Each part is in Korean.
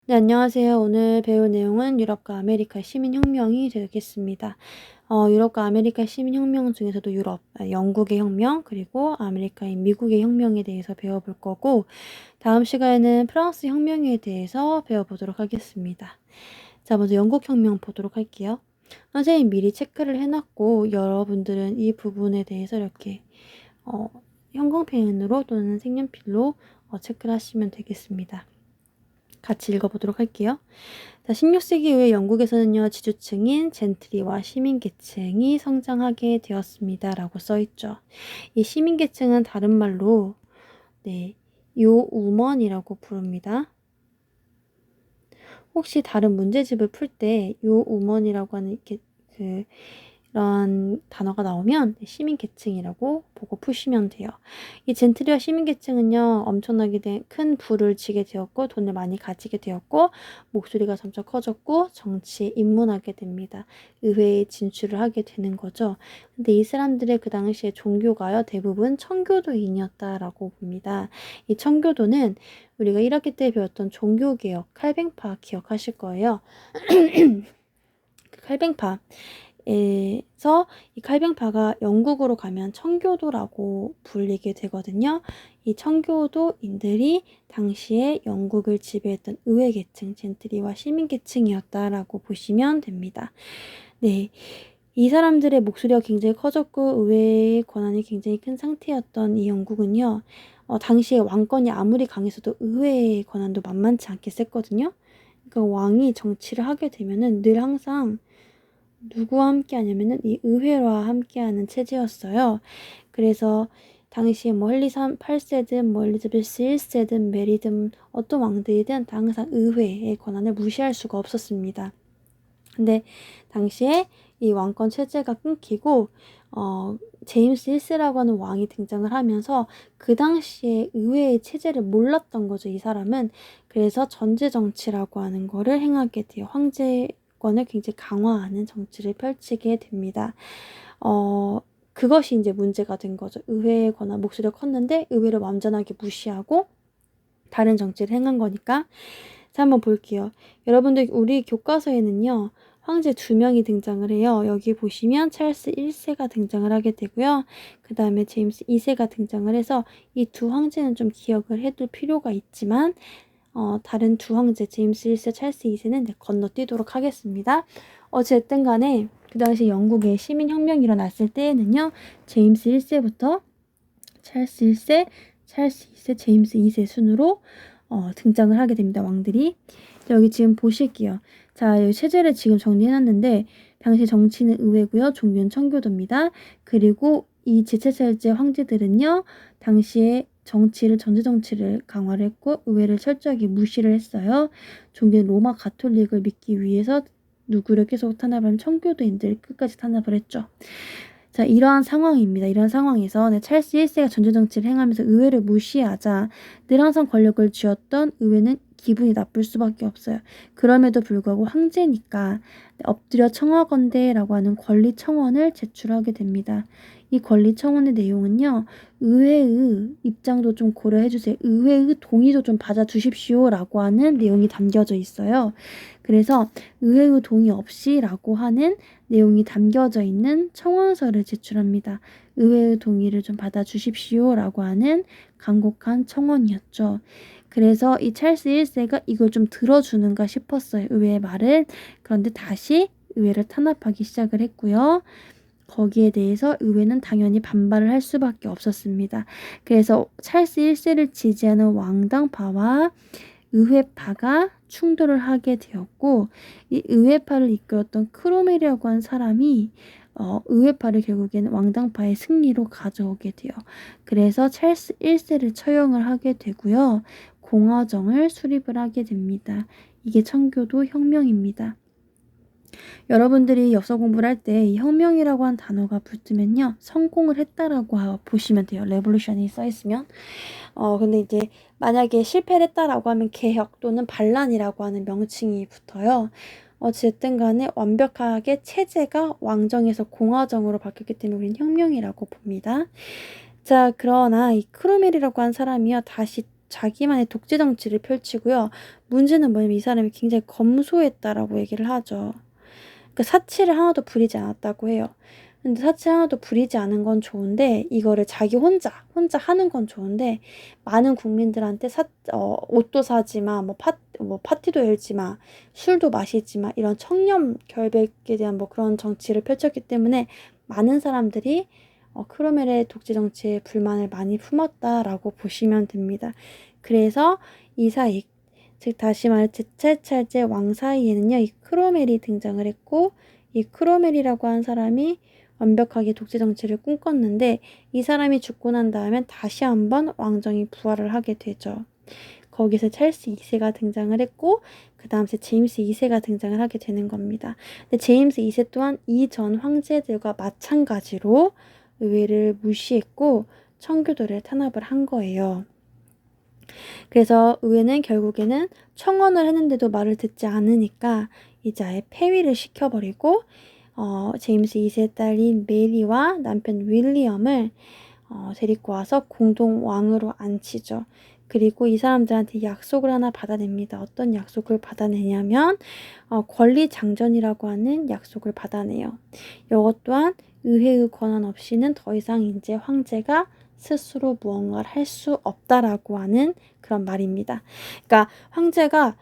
네, 안녕하세요. 오늘 배울 내용은 유럽과 아메리카 시민혁명이 되겠습니다. 유럽과 아메리카 시민혁명 중에서도 영국의 혁명, 그리고 아메리카인 미국의 혁명에 대해서 배워볼 거고, 다음 시간에는 프랑스 혁명에 대해서 배워보도록 하겠습니다. 자, 먼저 영국 혁명 보도록 할게요. 선생님 미리 체크를 해놨고, 여러분들은 이 부분에 대해서 이렇게 형광펜으로 또는 색연필로 체크를 하시면 되겠습니다. 같이 읽어보도록 할게요. 자, 16세기 이후에 영국에서는요, 지주층인 젠트리와 시민계층이 성장하게 되었습니다. 라고 써있죠. 이 시민계층은 다른 말로, 요우먼이라고 부릅니다. 혹시 다른 문제집을 풀 때 요우먼이라고 하는 이런 단어가 나오면 시민계층이라고 보고 푸시면 돼요. 이 젠트리와 시민계층은요, 엄청나게 큰 부를 지게 되었고, 돈을 많이 가지게 되었고, 목소리가 점점 커졌고, 정치에 입문하게 됩니다. 의회에 진출을 하게 되는 거죠. 근데 이 사람들의 그 당시에 종교가요, 대부분 청교도인이었다라고 봅니다. 이 청교도는 우리가 1학기 때 배웠던 종교개혁, 칼뱅파 기억하실 거예요. 그 칼뱅파. 에서 이 칼뱅파가 영국으로 가면 청교도라고 불리게 되거든요. 이 청교도인들이 당시에 영국을 지배했던 의회계층, 젠트리와 시민계층이었다라고 보시면 됩니다. 네, 이 사람들의 목소리가 굉장히 커졌고 의회의 권한이 굉장히 큰 상태였던 이 영국은요. 당시에 왕권이 아무리 강했어도 의회의 권한도 만만치 않게 셌거든요. 그러니까 왕이 정치를 하게 되면은 늘 항상 누구와 함께 하냐면은 이 의회와 함께하는 체제였어요. 그래서 당시에 헨리 8세든 엘리자베스 1세든 메리든 어떤 왕들이든 항상 의회의 권한을 무시할 수가 없었습니다. 근데 당시에 이 왕권 체제가 끊기고 제임스 1세라고 하는 왕이 등장을 하면서 그 당시에 의회의 체제를 몰랐던 거죠, 이 사람은. 그래서 전제 정치라고 하는 거를 행하게 돼요. 황제권을 굉장히 강화하는 정치를 펼치게 됩니다. 그것이 이제 문제가 된 거죠. 의회의 권한, 목소리가 컸는데 의회를 완전하게 무시하고 다른 정치를 행한 거니까. 자, 한번 볼게요. 여러분들 우리 교과서에는요, 황제 2명이 등장을 해요. 여기 보시면 찰스 1세가 등장을 하게 되고요. 그 다음에 제임스 2세가 등장을 해서 이 두 황제는 좀 기억을 해둘 필요가 있지만 다른 두 황제 제임스 1세, 찰스 2세는 건너뛰도록 하겠습니다. 어쨌든 간에 그 당시 영국의 시민혁명이 일어났을 때에는요, 제임스 1세부터 찰스 1세, 찰스 2세, 제임스 2세 순으로 등장을 하게 됩니다. 왕들이. 여기 지금 보실게요. 자, 여기 체제를 지금 정리해놨는데 당시 정치는 의회고요. 종교는 청교도입니다. 그리고 이 지체찰제 황제들은요. 당시에 전제 정치를 강화를 했고 의회를 철저하게 무시를 했어요. 종교는 로마 가톨릭을 믿기 위해서 누구를 계속 탄압하면 청교도인들을 끝까지 탄압을 했죠. 자, 이러한 상황입니다. 이런 상황에서 찰스 1세가 전제정치를 행하면서 의회를 무시하자 늘 항상 권력을 쥐었던 의회는 기분이 나쁠 수밖에 없어요. 그럼에도 불구하고 황제니까 엎드려 청하건대라고 하는 권리청원을 제출하게 됩니다. 이 권리청원의 내용은요. 의회의 입장도 좀 고려해주세요. 의회의 동의도 좀 받아주십시오라고 하는 내용이 담겨져 있어요. 그래서 의회의 동의 없이라고 하는 내용이 담겨져 있는 청원서를 제출합니다. 의회의 동의를 좀 받아주십시오라고 하는 간곡한 청원이었죠. 그래서 이 찰스 1세가 이걸 좀 들어주는가 싶었어요. 의회의 말을. 그런데 다시 의회를 탄압하기 시작을 했고요. 거기에 대해서 의회는 당연히 반발을 할 수밖에 없었습니다. 그래서 찰스 1세를 지지하는 왕당파와 의회파가 충돌을 하게 되었고 이 의회파를 이끌었던 크로멜이라고 한 사람이 의회파를 결국에는 왕당파의 승리로 가져오게 돼요. 그래서 찰스 1세를 처형을 하게 되고요. 공화정을 수립을 하게 됩니다. 이게 청교도 혁명입니다. 여러분들이 역사 공부를 할 때 이 혁명이라고 한 단어가 붙으면요. 성공을 했다라고 보시면 돼요. 레볼루션이 써있으면. 근데 이제 만약에 실패를 했다라고 하면 개혁 또는 반란이라고 하는 명칭이 붙어요. 어쨌든 간에 완벽하게 체제가 왕정에서 공화정으로 바뀌었기 때문에 우리는 혁명이라고 봅니다. 자, 그러나 이 크로멜이라고 한 사람이요. 다시 자기만의 독재 정치를 펼치고요. 문제는 뭐냐면 이 사람이 굉장히 검소했다라고 얘기를 하죠. 그러니까 사치를 하나도 부리지 않았다고 해요. 근데 사치 하나도 부리지 않은 건 좋은데 이거를 자기 혼자 하는 건 좋은데 많은 국민들한테 옷도 사지 마, 뭐 파티도 열지 마, 술도 마시지 마 이런 청렴 결백에 대한 뭐 그런 정치를 펼쳤기 때문에 많은 사람들이 크로멜의 독재 정치에 불만을 많이 품었다라고 보시면 됩니다. 그래서 이 사이 즉 다시 말해 제찰찰제 왕 사이에는요 이 크로멜이 등장을 했고 이 크로멜이라고 한 사람이 완벽하게 독재 정치를 꿈꿨는데 이 사람이 죽고 난 다음엔 다시 한번 왕정이 부활을 하게 되죠. 거기서 찰스 2세가 등장을 했고 그 다음 세 제임스 2세가 등장을 하게 되는 겁니다. 근데 제임스 2세 또한 이전 황제들과 마찬가지로 의회를 무시했고 청교도를 탄압을 한 거예요. 그래서 의회는 결국에는 청원을 했는데도 말을 듣지 않으니까 이제 아예 폐위를 시켜버리고 제임스 2세 딸인 메리와 남편 윌리엄을 데리고 와서 공동 왕으로 앉히죠. 그리고 이 사람들한테 약속을 하나 받아냅니다. 어떤 약속을 받아내냐면 권리 장전이라고 하는 약속을 받아내요. 이것 또한 의회의 권한 없이는 더 이상 이제 황제가 스스로 무언가를 할 수 없다라고 하는 그런 말입니다. 그러니까 황제가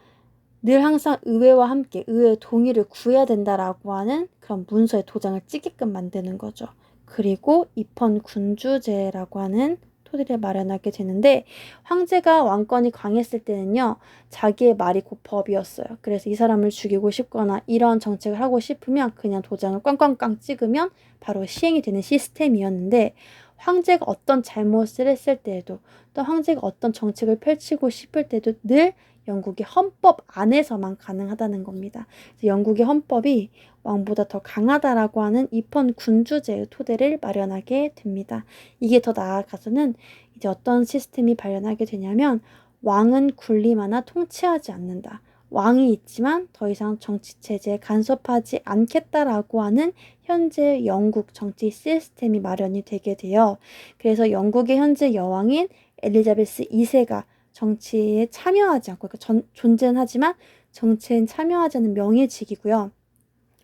늘 항상 의회와 함께 의회의 동의를 구해야 된다라고 하는 그런 문서에 도장을 찍게끔 만드는 거죠. 그리고 입헌군주제라고 하는 토대를 마련하게 되는데 황제가 왕권이 강했을 때는요. 자기의 말이 곧 법이었어요. 그래서 이 사람을 죽이고 싶거나 이런 정책을 하고 싶으면 그냥 도장을 꽝꽝꽝 찍으면 바로 시행이 되는 시스템이었는데 황제가 어떤 잘못을 했을 때에도 또 황제가 어떤 정책을 펼치고 싶을 때도 늘 영국의 헌법 안에서만 가능하다는 겁니다. 그래서 영국의 헌법이 왕보다 더 강하다라고 하는 입헌군주제의 토대를 마련하게 됩니다. 이게 더 나아가서는 이제 어떤 시스템이 발현하게 되냐면 왕은 군림하나 통치하지 않는다. 왕이 있지만 더 이상 정치체제에 간섭하지 않겠다라고 하는 현재 영국 정치 시스템이 마련이 되게 돼요. 그래서 영국의 현재 여왕인 엘리자베스 2세가 정치에 참여하지 않고 그러니까 존재는 하지만 정치엔 참여하지 않는 명예직이고요.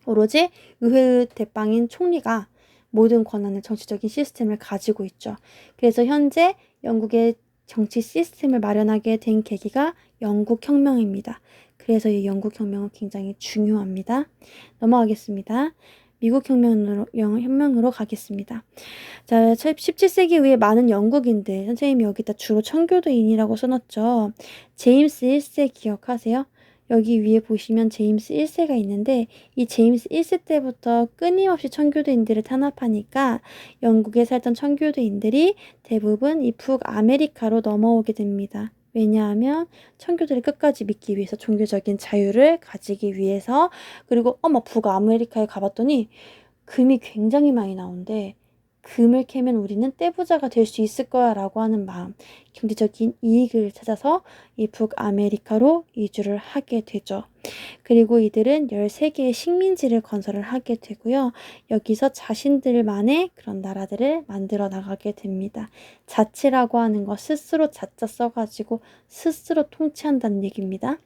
오로지 의회의 대빵인 총리가 모든 권한을 정치적인 시스템을 가지고 있죠. 그래서 현재 영국의 정치 시스템을 마련하게 된 계기가 영국혁명입니다. 그래서 이 영국혁명은 굉장히 중요합니다. 넘어가겠습니다. 미국 혁명으로 가겠습니다. 자, 17세기 이후에 많은 영국인들, 선생님이 여기다 주로 청교도인이라고 써놨죠. 제임스 1세 기억하세요? 여기 위에 보시면 제임스 1세가 있는데 이 제임스 1세 때부터 끊임없이 청교도인들을 탄압하니까 영국에 살던 청교도인들이 대부분 이 북아메리카로 넘어오게 됩니다. 왜냐하면 청교도를 끝까지 믿기 위해서 종교적인 자유를 가지기 위해서 그리고 북아메리카에 가봤더니 금이 굉장히 많이 나오는데 금을 캐면 우리는 떼부자가 될 수 있을 거야 라고 하는 마음, 경제적인 이익을 찾아서 이 북아메리카로 이주를 하게 되죠. 그리고 이들은 13개의 식민지를 건설을 하게 되고요. 여기서 자신들만의 그런 나라들을 만들어 나가게 됩니다. 자치라고 하는 거 스스로 자자 써가지고 스스로 통치한다는 얘기입니다.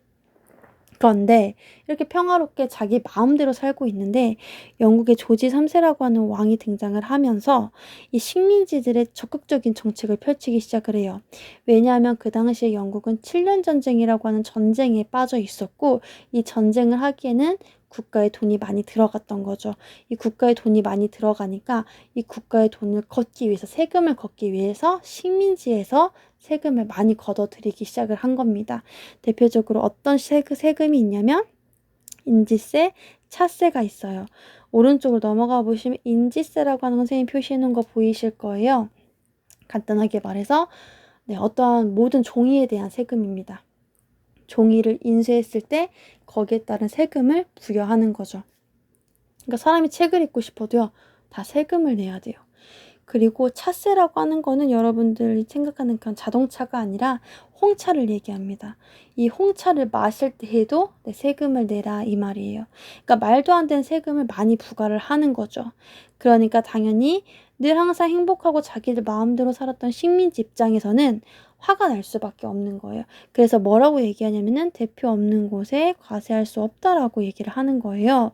그런데 이렇게 평화롭게 자기 마음대로 살고 있는데 영국의 조지 3세라고 하는 왕이 등장을 하면서 이 식민지들의 적극적인 정책을 펼치기 시작을 해요. 왜냐하면 그 당시에 영국은 7년 전쟁이라고 하는 전쟁에 빠져 있었고 이 전쟁을 하기에는 국가의 돈이 많이 들어갔던 거죠. 이 국가의 돈이 많이 들어가니까 이 국가의 돈을 걷기 위해서 세금을 걷기 위해서 식민지에서 세금을 많이 걷어들이기 시작을 한 겁니다. 대표적으로 어떤 세금이 있냐면 인지세, 차세가 있어요. 오른쪽으로 넘어가 보시면 인지세라고 하는 건 선생님 표시해 놓은 거 보이실 거예요. 간단하게 말해서 어떠한 모든 종이에 대한 세금입니다. 종이를 인쇄했을 때 거기에 따른 세금을 부여하는 거죠. 그러니까 사람이 책을 읽고 싶어도요. 다 세금을 내야 돼요. 그리고 차세라고 하는 거는 여러분들이 생각하는 그런 자동차가 아니라 홍차를 얘기합니다. 이 홍차를 마실 때에도 세금을 내라 이 말이에요. 그러니까 말도 안 되는 세금을 많이 부과를 하는 거죠. 그러니까 당연히 늘 항상 행복하고 자기들 마음대로 살았던 식민지 입장에서는 화가 날 수밖에 없는 거예요. 그래서 뭐라고 얘기하냐면은 대표 없는 곳에 과세할 수 없다라고 얘기를 하는 거예요.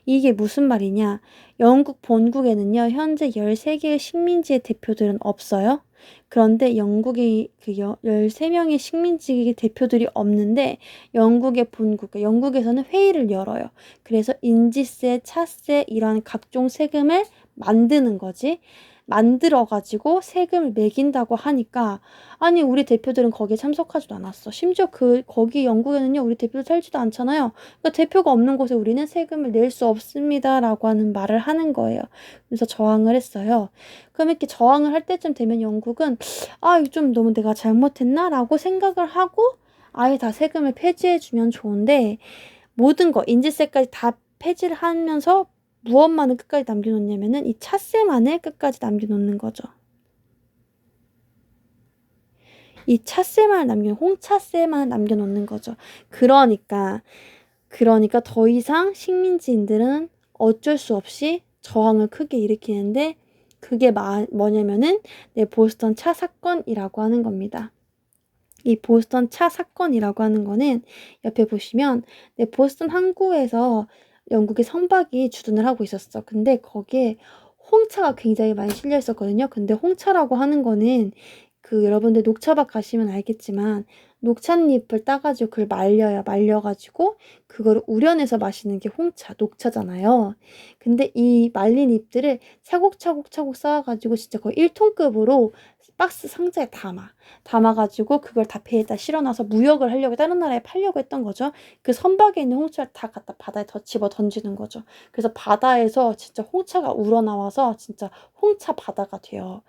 이게 무슨 말이냐? 영국 본국에는요, 현재 13개의 식민지의 대표들은 없어요. 그런데 영국의 그 13명의 식민지 대표들이 없는데 영국의 본국, 그러니까 영국에서는 회의를 열어요. 그래서 인지세, 차세 이런 각종 세금을 만드는 거지. 만들어가지고 세금을 매긴다고 하니까 아니 우리 대표들은 거기에 참석하지도 않았어. 심지어 거기 영국에는요 우리 대표들 살지도 않잖아요. 그러니까 대표가 없는 곳에 우리는 세금을 낼 수 없습니다라고 하는 말을 하는 거예요. 그래서 저항을 했어요. 그럼 이렇게 저항을 할 때쯤 되면 영국은 아, 이거 좀 너무 내가 잘못했나라고 생각을 하고 아예 다 세금을 폐지해주면 좋은데 모든 거 인지세까지 다 폐지를 하면서 무엇만을 끝까지 남겨놓냐면은 이 차세만을 끝까지 남겨놓는 거죠. 이 차세만 홍차세만 남겨놓는 거죠. 그러니까 더 이상 식민지인들은 어쩔 수 없이 저항을 크게 일으키는데 그게 뭐냐면은 보스턴 차 사건이라고 하는 겁니다. 이 보스턴 차 사건이라고 하는 거는 옆에 보시면 보스턴 항구에서 영국의 선박이 주둔을 하고 있었어. 근데 거기에 홍차가 굉장히 많이 실려 있었거든요. 근데 홍차라고 하는 거는 여러분들 녹차밭 가시면 알겠지만 녹찻잎을 따가지고 그걸 말려요. 말려가지고 그거를 우려내서 마시는 게 녹차잖아요. 근데 이 말린 잎들을 차곡차곡 쌓아가지고 진짜 거의 1톤급으로 박스 상자에 담아가지고 그걸 다 배에다 실어놔서 무역을 하려고 다른 나라에 팔려고 했던 거죠. 그 선박에 있는 홍차를 다 갖다 바다에 더 집어 던지는 거죠. 그래서 바다에서 진짜 홍차가 우러나와서 진짜 홍차 바다가 돼요.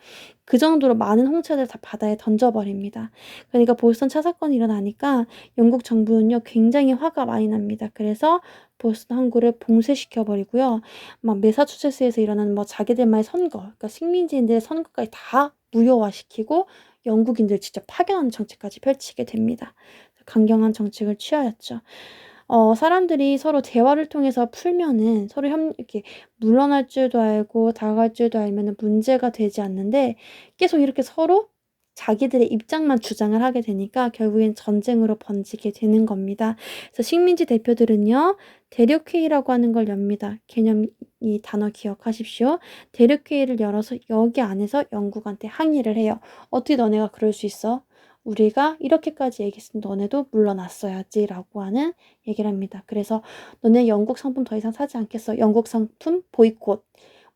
그 정도로 많은 홍차를 다 바다에 던져버립니다. 그러니까 보스턴 차 사건이 일어나니까 영국 정부는요 굉장히 화가 많이 납니다. 그래서 보스턴 항구를 봉쇄시켜버리고요. 막 매사추세츠에서 일어나는 자기들만의 선거, 그러니까 식민지인들의 선거까지 다 무효화시키고 영국인들 직접 파견하는 정책까지 펼치게 됩니다. 강경한 정책을 취하였죠. 사람들이 서로 대화를 통해서 풀면은 서로 이렇게 물러날 줄도 알고 다가갈 줄도 알면은 문제가 되지 않는데 계속 이렇게 서로 자기들의 입장만 주장을 하게 되니까 결국엔 전쟁으로 번지게 되는 겁니다. 그래서 식민지 대표들은요, 대륙회의라고 하는 걸 엽니다. 이 단어 기억하십시오. 대륙회의를 열어서 여기 안에서 영국한테 항의를 해요. 어떻게 너네가 그럴 수 있어? 우리가 이렇게까지 얘기했으면 너네도 물러났어야지 라고 하는 얘기를 합니다. 그래서 너네 영국 상품 더 이상 사지 않겠어. 영국 상품 보이콧.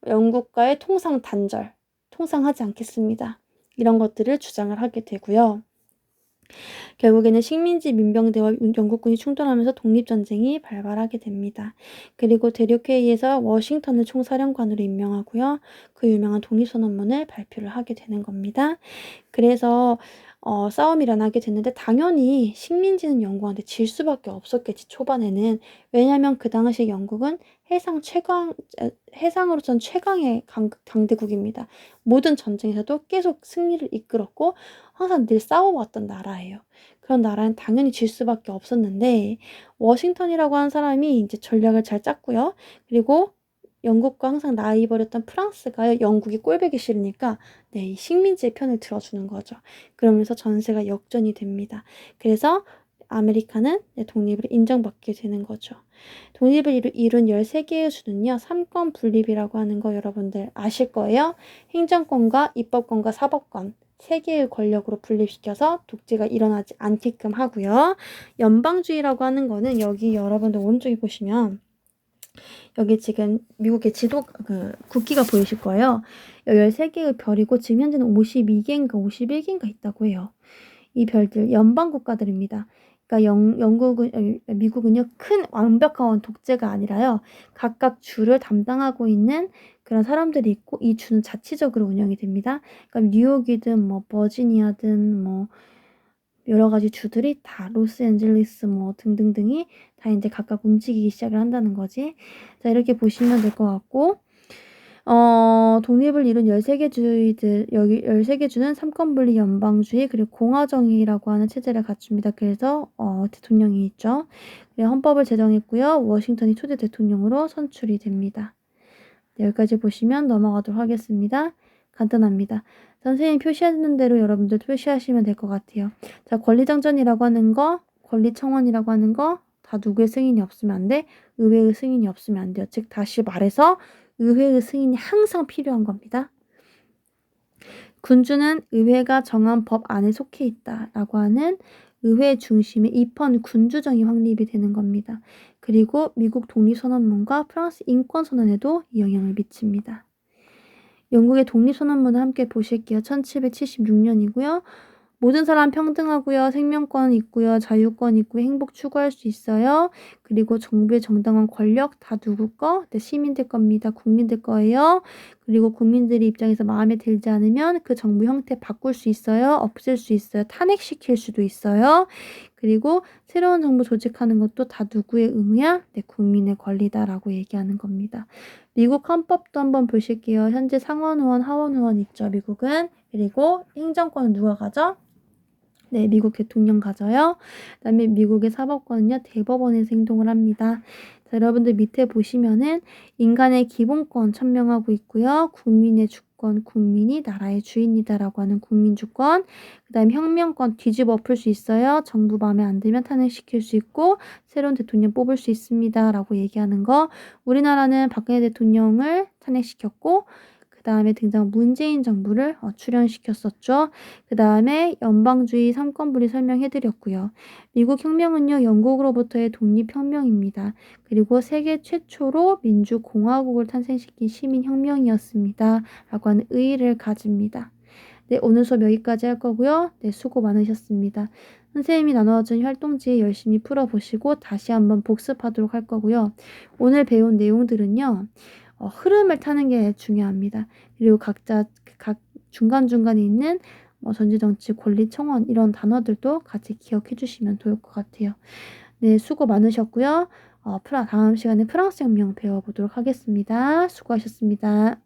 영국과의 통상 단절. 통상하지 않겠습니다. 이런 것들을 주장을 하게 되고요. 결국에는 식민지 민병대와 영국군이 충돌하면서 독립전쟁이 발발하게 됩니다. 그리고 대륙회의에서 워싱턴을 총사령관으로 임명하고요. 그 유명한 독립선언문을 발표를 하게 되는 겁니다. 그래서 싸움이 일어나게 됐는데 당연히 식민지는 영국한테 질 수밖에 없었겠지, 초반에는. 왜냐하면 그 당시 영국은 해상으로선 최강의 강대국입니다. 모든 전쟁에서도 계속 승리를 이끌었고 항상 늘 싸워왔던 나라예요. 그런 나라는 당연히 질 수밖에 없었는데 워싱턴이라고 하는 사람이 이제 전략을 잘 짰고요. 그리고 영국과 항상 라이벌이었던 프랑스가 영국이 꼴보기 싫으니까 이 식민지의 편을 들어주는 거죠. 그러면서 전세가 역전이 됩니다. 그래서 아메리카는 독립을 인정받게 되는 거죠. 독립을 이룬 13개의 주는요. 3권 분립이라고 하는 거 여러분들 아실 거예요. 행정권과 입법권과 사법권 3개의 권력으로 분립시켜서 독재가 일어나지 않게끔 하고요. 연방주의라고 하는 거는 여기 여러분들 오른쪽에 보시면 여기 지금 미국의 국기가 보이실 거예요. 13개의 별이고 지금 현재는 52개인가 51개인가 있다고 해요. 이 별들 연방 국가들입니다. 그러니까 미국은요 큰 완벽한 독재가 아니라요 각각 주를 담당하고 있는 그런 사람들이 있고 이 주는 자치적으로 운영이 됩니다. 그러니까 뉴욕이든 버지니아든 여러 가지 주들이 다 로스앤젤레스 등등등이 다 이제 각각 움직이기 시작을 한다는 거지. 자, 이렇게 보시면 될 것 같고, 독립을 이룬 13개 주들, 여기 13개 주는 삼권분립 연방주의, 그리고 공화정의라고 하는 체제를 갖춥니다. 그래서, 대통령이 있죠. 헌법을 제정했고요. 워싱턴이 초대 대통령으로 선출이 됩니다. 네, 여기까지 보시면 넘어가도록 하겠습니다. 간단합니다. 선생님이 표시하는 대로 여러분들 표시하시면 될 것 같아요. 자, 권리정전이라고 하는 거, 권리청원이라고 하는 거 다 누구의 승인이 없으면 안 돼? 의회의 승인이 없으면 안 돼요. 즉 다시 말해서 의회의 승인이 항상 필요한 겁니다. 군주는 의회가 정한 법 안에 속해 있다라고 하는 의회 중심의 입헌 군주정이 확립이 되는 겁니다. 그리고 미국 독립선언문과 프랑스 인권선언에도 이 영향을 미칩니다. 영국의 독립선언문을 함께 보실게요. 1776년이고요. 모든 사람 평등하고요. 생명권 있고요. 자유권 있고 행복 추구할 수 있어요. 그리고 정부의 정당한 권력 다 누구 거? 네, 시민들 겁니다. 국민들 거예요. 그리고 국민들이 입장에서 마음에 들지 않으면 그 정부 형태 바꿀 수 있어요. 없앨 수 있어요. 탄핵시킬 수도 있어요. 그리고 새로운 정부 조직하는 것도 다 누구의 의무야? 네, 국민의 권리다라고 얘기하는 겁니다. 미국 헌법도 한번 보실게요. 현재 상원의원, 하원의원 있죠. 미국은. 그리고 행정권은 누가 가져? 네, 미국 대통령 가져요. 그 다음에 미국의 사법권은요, 대법원에서 행동을 합니다. 자, 여러분들 밑에 보시면은 인간의 기본권 천명하고 있고요. 국민의 주권, 국민이 나라의 주인이다라고 하는 국민주권. 그 다음에 혁명권 뒤집어 엎을 수 있어요. 정부 마음에 안 들면 탄핵시킬 수 있고 새로운 대통령 뽑을 수 있습니다. 라고 얘기하는 거. 우리나라는 박근혜 대통령을 탄핵시켰고 그 다음에 등장 문재인 정부를 출연시켰었죠. 그 다음에 연방주의 삼권분리 설명해드렸고요. 미국 혁명은요. 영국으로부터의 독립혁명입니다. 그리고 세계 최초로 민주공화국을 탄생시킨 시민혁명이었습니다. 라고 하는 의의를 가집니다. 네, 오늘 수업 여기까지 할 거고요. 네, 수고 많으셨습니다. 선생님이 나눠준 활동지 열심히 풀어보시고 다시 한번 복습하도록 할 거고요. 오늘 배운 내용들은요. 흐름을 타는 게 중요합니다. 그리고 각자 각 중간중간에 있는 전지정치, 권리청원 이런 단어들도 같이 기억해 주시면 좋을 것 같아요. 네, 수고 많으셨고요. 다음 시간에 프랑스 혁명 배워보도록 하겠습니다. 수고하셨습니다.